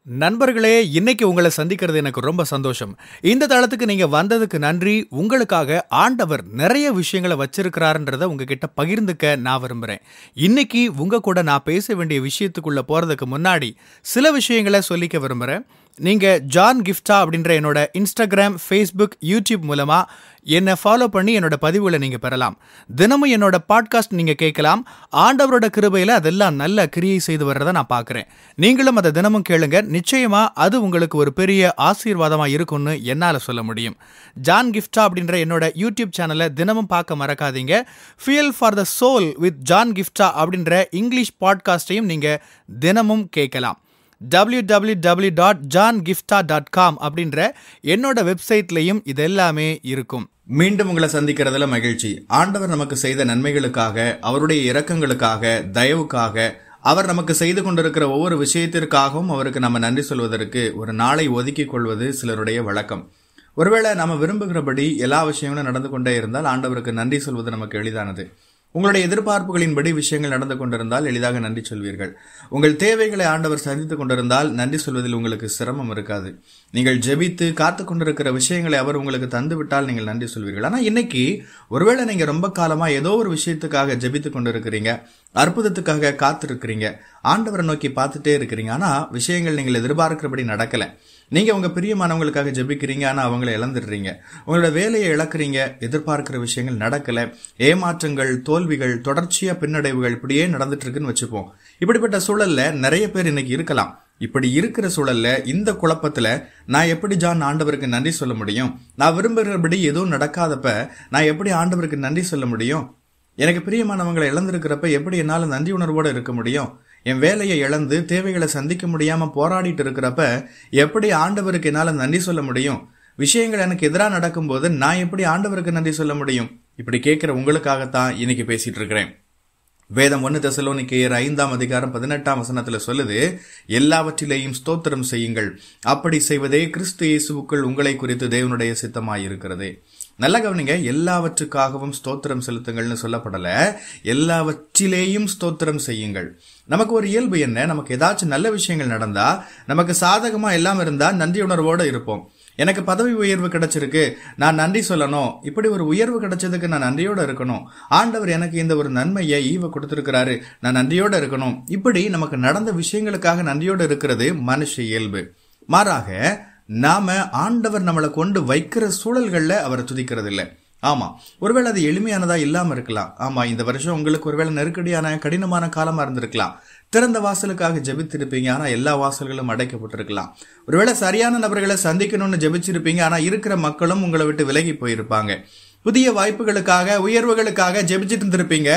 நண்பர்களே, இன்னைக்கு உங்களை சந்திக்கிறது எனக்கு ரொம்ப சந்தோஷம். இந்த தளத்துக்கு நீங்க வந்ததுக்கு நன்றி. உங்களுக்காக ஆண்டவர் நிறைய விஷயங்களை வச்சிருக்கிறாருன்றத உங்ககிட்ட பகிர்ந்துக்க நான் விரும்புறேன். இன்னைக்கு உங்க கூட நான் பேச வேண்டிய விஷயத்துக்குள்ள போறதுக்கு முன்னாடி சில விஷயங்களை சொல்லிக்க விரும்புறேன். நீங்க ஜான் கிஃப்டா அப்படின்ற என்னோட இன்ஸ்டாகிராம், ஃபேஸ்புக், யூடியூப் மூலமா என்னை ஃபாலோ பண்ணி என்னோட பதிவுகளை நீங்க பெறலாம். தினமும் என்னோட பாட்காஸ்ட் நீங்க கேட்கலாம். ஆண்டவரோட கிருபையில அதெல்லாம் நல்ல கிரியை செய்து வர்றதை நான் பார்க்குறேன். நீங்களும் அதை தினமும் கேளுங்க. நிச்சயமா அது உங்களுக்கு ஒரு பெரிய ஆசீர்வாதமா இருக்கும்னு என்னால சொல்ல முடியும். ஜான் கிஃப்டா அப்படின்ற என்னோட யூடியூப் சேனலை தினமும் பார்க்க மறக்காதீங்க. Fuel for the soul with John கிஃப்டா அப்படின்ற இங்கிலீஷ் பாட்காஸ்டையும் நீங்க தினமும் கேட்கலாம். www.johngifta.com அப்படின்ற என்னோட வெப்சைட்லையும் இதெல்லாமே இருக்கும். மீண்டும் உங்களை சந்திக்கிறதுல மகிழ்ச்சி. ஆண்டவர் நமக்கு செய்த நன்மைகளுக்காக, அவருடைய இரக்கங்களுக்காக, தயவுக்காக, அவர் நமக்கு செய்து கொண்டிருக்கிற ஒவ்வொரு விஷயத்திற்காகவும் அவருக்கு நம்ம நன்றி சொல்வதற்கு ஒரு நாளை ஒதுக்கிக் கொள்வது சிலருடைய வழக்கம். ஒருவேளை நம்ம விரும்புகிறபடி எல்லா விஷயங்களும் நடந்து கொண்டே இருந்தால் ஆண்டவருக்கு நன்றி சொல்வது நமக்கு எளிதானது. உங்களுடைய எதிர்பார்ப்புகளின்படி விஷயங்கள் நடந்து கொண்டிருந்தால் எளிதாக நன்றி சொல்வீர்கள். உங்கள் தேவைகளை ஆண்டவர் சந்தித்துக் கொண்டிருந்தால் நன்றி சொல்வதில் உங்களுக்கு சிரமம் இருக்காது. நீங்கள் ஜெபித்து காத்து கொண்டிருக்கிற விஷயங்களை அவர் உங்களுக்கு தந்துவிட்டால் நீங்கள் நன்றி சொல்வீர்கள். ஆனா இன்னைக்கு ஒருவேளை நீங்க ரொம்ப காலமா ஏதோ ஒரு விஷயத்துக்காக ஜெபித்து கொண்டிருக்கிறீங்க, அற்புதத்துக்காக காத்திருக்கிறீங்க, ஆண்டவரை நோக்கி பார்த்துட்டே இருக்கிறீங்க. ஆனா விஷயங்கள் நீங்கள் எதிர்பார்க்கிறபடி நடக்கல. நீங்க உங்க பிரியமானவங்களுக்காக ஜெபிக்கிறீங்க, ஆனா அவங்களை இழந்துடுறீங்க. உங்களோட வேலையை இழக்கிறீங்க, எதிர்பார்க்கிற விஷயங்கள் நடக்கல, ஏமாற்றங்கள், தோல்விகள், தொடர்ச்சியா பின்னடைவுகள் இப்படியே நடந்துட்டு இருக்குன்னு வச்சுப்போம். இப்படிப்பட்ட சூழல்ல நிறைய பேர் இன்னைக்கு இருக்கலாம். இப்படி இருக்கிற சூழல்ல இந்த குழப்பத்துல நான் எப்படி ஜான் ஆண்டவருக்கு நன்றி சொல்ல முடியும்? நான் விரும்புகிறபடி எதுவும் நடக்காதப்ப நான் எப்படி ஆண்டவருக்கு நன்றி சொல்ல முடியும்? எனக்கு பிரியமானவங்களை இழந்திருக்கிறப்ப எப்படி என்னால நன்றி உணர்வோட இருக்க முடியும்? என் வேலையை இழந்து தேவைகளை சந்திக்க முடியாம போராடிட்டு இருக்கிறப்ப எப்படி ஆண்டவருக்கு என்னால நன்றி சொல்ல முடியும்? விஷயங்கள் எனக்கு எதிராக நடக்கும்போது நான் எப்படி ஆண்டவருக்கு நன்றி சொல்ல முடியும்? இப்படி கேட்கிற உங்களுக்காகத்தான் இன்னைக்கு பேசிட்டு இருக்கிறேன். வேதம் 1 தெசலோனிக்கேயர் 5:18 சொல்லுது, எல்லாவற்றிலேயும் ஸ்தோத்திரம் செய்யுங்கள், அப்படி செய்வதே கிறிஸ்து இயேசுவுக்குள் உங்களை குறித்து தேவனுடைய சித்தமாயிருக்கிறது. நல்ல கவனிங்க, எல்லாவற்றுக்காகவும் ஸ்தோத்திரம் செலுத்துங்கள்னு சொல்லப்படல, எல்லாவற்றிலேயும் ஸ்தோத்திரம் செய்யுங்கள். நமக்கு ஒரு இயல்பு என்ன? நமக்கு ஏதாச்சும் நல்ல விஷயங்கள் நடந்தா, நமக்கு சாதகமா எல்லாம் இருந்தா நன்றி உணர்வோட இருப்போம். எனக்கு பதவி உயர்வு கிடைச்சிருக்கு, நான் நன்றி சொல்லணும். இப்படி ஒரு உயர்வு கிடைச்சதுக்கு நான் நன்றியோட இருக்கணும். ஆண்டவர் எனக்கு இந்த ஒரு நன்மையை ஈவ கொடுத்திருக்கிறாரு, நான் நன்றியோட இருக்கணும். இப்படி நமக்கு நடந்த விஷயங்களுக்காக நன்றியோட இருக்கிறது மனுஷ இயல்பு. மாறாக நாம ஆண்டவர் நம்மளை கொண்டு வைக்கிற சூழல்கள்ல அவரை துதிக்கிறது இல்லை. ஆமா, ஒருவேளை அது எளிமையானதா இல்லாம இருக்கலாம். ஆமா, இந்த வருஷம் உங்களுக்கு ஒருவேளை நெருக்கடியான கடினமான காலமா இருந்திருக்கலாம். திறந்த வாசலுக்காக ஜெபித்திருப்பீங்க, ஆனா எல்லா வாசல்களும் அடைக்கப்பட்டிருக்கலாம். ஒருவேளை சரியான நபர்களை சந்திக்கணும்னு ஜெபிச்சிருப்பீங்க, ஆனா இருக்கிற மக்களும் உங்களை விட்டு விலகி போயிருப்பாங்க. புதிய வாய்ப்புகளுக்காக, உயர்வுகளுக்காக ஜெபிச்சிட்டு இருந்திருப்பீங்க,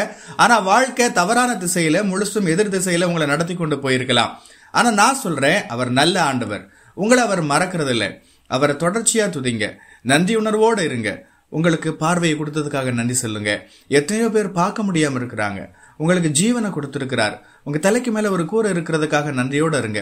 ஆனா வாழ்க்கை தவறான திசையில, முழுசும் எதிர் திசையில உங்களை நடத்தி கொண்டு போயிருக்கலாம். ஆனா நான் சொல்றேன், அவர் நல்ல ஆண்டவர். உங்களை அவர் மறக்கிறது இல்லை. அவரை தொடர்ச்சியா துதிங்க, நன்றி உணர்வோடு இருங்க. உங்களுக்கு பார்வையை கொடுத்ததுக்காக நன்றி சொல்லுங்க. எத்தனையோ பேர் பார்க்க முடியாம இருக்கிறாங்க, உங்களுக்கு ஜீவனை கொடுத்திருக்கிறார். உங்க தலைக்கு மேல ஒரு கூரை இருக்கிறதுக்காக நன்றியோட இருங்க.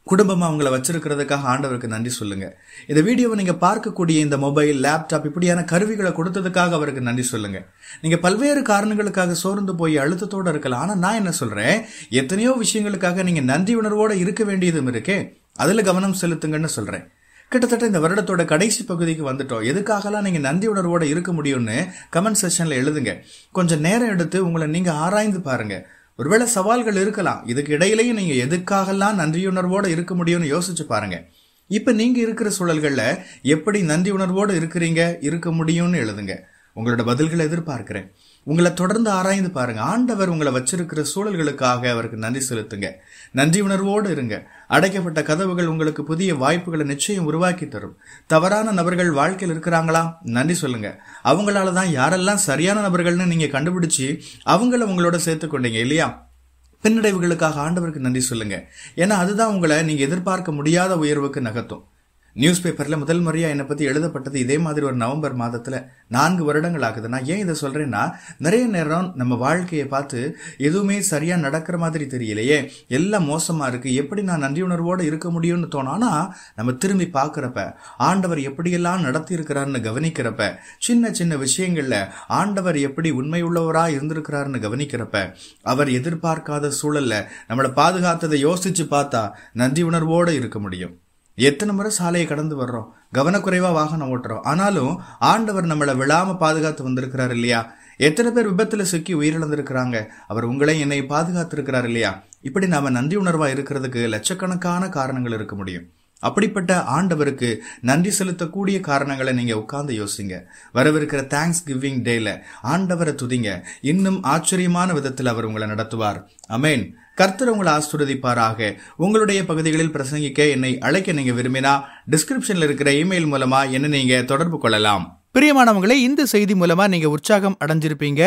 குடும்பமா உங்களை வச்சிருக்கிறதுக்காக ஆண்டவருக்கு நன்றி சொல்லுங்க. இந்த வீடியோவை நீங்க பார்க்கக்கூடிய இந்த மொபைல், லேப்டாப் இப்படியான கருவிகளை கொடுத்ததுக்காக அவருக்கு நன்றி சொல்லுங்க. நீங்க பல்வேறு காரணங்களுக்காக சோர்ந்து போய் அழுத்தத்தோட இருக்கலாம். ஆனா நான் என்ன சொல்றேன், எத்தனையோ விஷயங்களுக்காக நீங்க நன்றி உணர்வோட இருக்க வேண்டியதும் இருக்கே, அதுல கவனம் செலுத்துங்கன்னு சொல்றேன். கிட்டத்தட்ட இந்த வருடத்தோட கடைசி பகுதிக்கு வந்துட்டோம். எதுக்காகலாம் நீங்க நன்றி உணர்வோட இருக்க முடியும்னு கமெண்ட் செக்ஷன்ல எழுதுங்க. கொஞ்சம் நேரம் எடுத்து உங்களை நீங்க ஆராய்ந்து பாருங்க. ஒருவேளை சவால்கள் இருக்கலாம், இதுக்கு இடையிலையும் நீங்க எதுக்காகலாம் நன்றியுணர்வோட இருக்க முடியும்னு யோசிச்சு பாருங்க. இப்ப நீங்க இருக்கிற சூழல்கள்ல எப்படி நன்றி உணர்வோடு இருக்கிறீங்க, இருக்க முடியும்னு எழுதுங்க. உங்களோட பதில்களை எதிர்பார்க்கிறேன். உங்களை தொடர்ந்து ஆராய்ந்து பாருங்க. ஆண்டவர் உங்களை வச்சிருக்கிற சூழல்களுக்காக அவருக்கு நன்றி செலுத்துங்க. நன்றி உணர்வோடு இருங்க. அடைக்கப்பட்ட கதவுகள் உங்களுக்கு புதிய வாய்ப்புகளை நிச்சயம் உருவாக்கி தரும். தவறான நபர்கள் வாழ்க்கையில் இருக்கிறாங்களா, நன்றி சொல்லுங்க. அவங்களாலதான் யாரெல்லாம் சரியான நபர்கள்னு நீங்க கண்டுபிடிச்சு அவங்கள உங்களோட சேர்த்து கொண்டீங்க இல்லையா? பின்னடைவுகளுக்காக ஆண்டவருக்கு நன்றி சொல்லுங்க. ஏன்னா அதுதான் உங்களை நீங்க எதிர்பார்க்க முடியாத உயர்வுக்கு நகர்த்தும். நியூஸ் பேப்பர்ல முதல் முறையா என்னை பத்தி எழுதப்பட்டது இதே மாதிரி ஒரு நவம்பர் மாதத்துல 4 வருடங்கள் ஆகுது. நான் ஏன் இதை சொல்றேன்னா, நிறைய நேரம் நம்ம வாழ்க்கையை பார்த்து எதுவுமே சரியா நடக்கிற மாதிரி தெரியலையே, எல்லாம் மோசமா இருக்கு, எப்படி நான் நன்றி உணர்வோட இருக்க முடியும்னு தோணும். ஆனா நம்ம திரும்பி பார்க்கறப்ப, ஆண்டவர் எப்படியெல்லாம் நடத்தி இருக்கிறாருன்னு கவனிக்கிறப்ப, சின்ன சின்ன விஷயங்கள்ல ஆண்டவர் எப்படி உண்மை உள்ளவரா இருந்திருக்கிறாருன்னு கவனிக்கிறப்ப, அவர் எதிர்பார்க்காத சூழல்ல நம்மளை பாதுகாத்ததை யோசிச்சு பார்த்தா நன்றி உணர்வோட இருக்க முடியும். எத்தனை முறை சாலையை கடந்து வர்றோம், கவனக்குறைவா வாகனம் ஓட்டுறோம், ஆனாலும் ஆண்டவர் நம்மளை விழாம பாதுகாத்து வந்திருக்கிறார் இல்லையா? எத்தனை பேர் விபத்துல சிக்கி உயிரிழந்திருக்கிறாங்க, அவர் உங்களை என்னை பாதுகாத்து இருக்கிறார் இல்லையா? இப்படி நாம நன்றி உணர்வா இருக்கிறதுக்கு லட்சக்கணக்கான காரணங்கள் இருக்க முடியும். அப்படிப்பட்ட ஆண்டவருக்கு நன்றி செலுத்தக்கூடிய காரணங்களை நீங்க உட்கார்ந்து யோசிங்க. வரவிருக்கிற தேங்க்ஸ் கிவிங் டேல ஆண்டவரை துதிங்க. இன்னும் ஆச்சரியமான விதத்தில் அவர் உங்களை நடத்துவார். அமேன். கர்த்தர் உங்களை ஆசீர்வதிப்பாராக. உங்களுடைய பகுதிகளில் பிரசங்கிக்க என்னை அழைக்க நீங்க விரும்பினா டிஸ்கிரிப்ஷன்ல இருக்கிற இமெயில் மூலமா என்ன நீங்க தொடர்பு கொள்ளலாம். பிரியமானவங்களே, இந்த செய்தி மூலமா நீங்க உற்சாகம் அடைஞ்சிருப்பீங்க,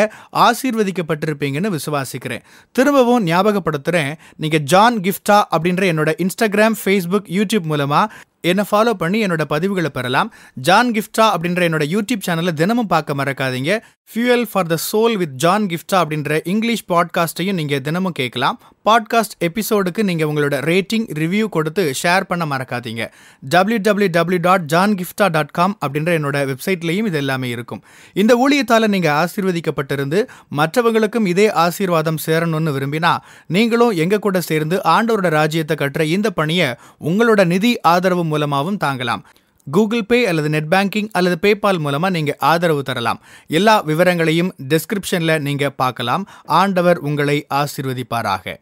ஆசீர்வதிக்கப்பட்டிருப்பீங்கன்னு விசுவாசிக்கிறேன். திரும்பவும் ஞாபகப்படுத்துறேன், நீங்க ஜான் கிஃப்டா அப்படின்ற என்னோட இன்ஸ்டாகிராம், ஃபேஸ்புக், யூடியூப் மூலமா என்னை ஃபாலோ பண்ணி என்னோட பதிவுகளை பெறலாம். ஜான் கிஃப்டா அப்படின்ற என்னோட யூடியூப் சேனலை தினமும் பார்க்க மறக்காதீங்க. Fuel for the soul with John கிஃப்டா அப்படின்ற இங்கிலீஷ் பாட்காஸ்டையும் நீங்க தினமும் கேட்கலாம். பாட்காஸ்ட் எபிசோடுக்கு நீங்க உங்களோட ரேட்டிங், ரிவ்யூ கொடுத்து ஷேர் பண்ண மறக்காதீங்க. www.johngifta.com அப்படின்ற என்னோட வெப்சைட்லையும் இது எல்லாமே இருக்கும். இந்த ஊழியத்தால நீங்க ஆசீர்வதிக்கப்பட்டிருந்து மற்றவங்களுக்கும் இதே ஆசீர்வாதம் சேரணும்னு விரும்பினா, நீங்களும் எங்க கூட சேர்ந்து ஆண்டவரோட ராஜ்யத்தை கட்டுற இந்த பணியை உங்களோட நிதி ஆதரவு மூலமாகவும் தாங்கலாம். கூகுள் பே அல்லது நெட் பேங்கிங் அல்லது பேபால் மூலமா நீங்க ஆதரவு தரலாம். எல்லா விவரங்களையும் டிஸ்கிரிப்ஷன்ல நீங்க பார்க்கலாம். ஆண்டவர் உங்களை ஆசீர்வதிப்பாராக.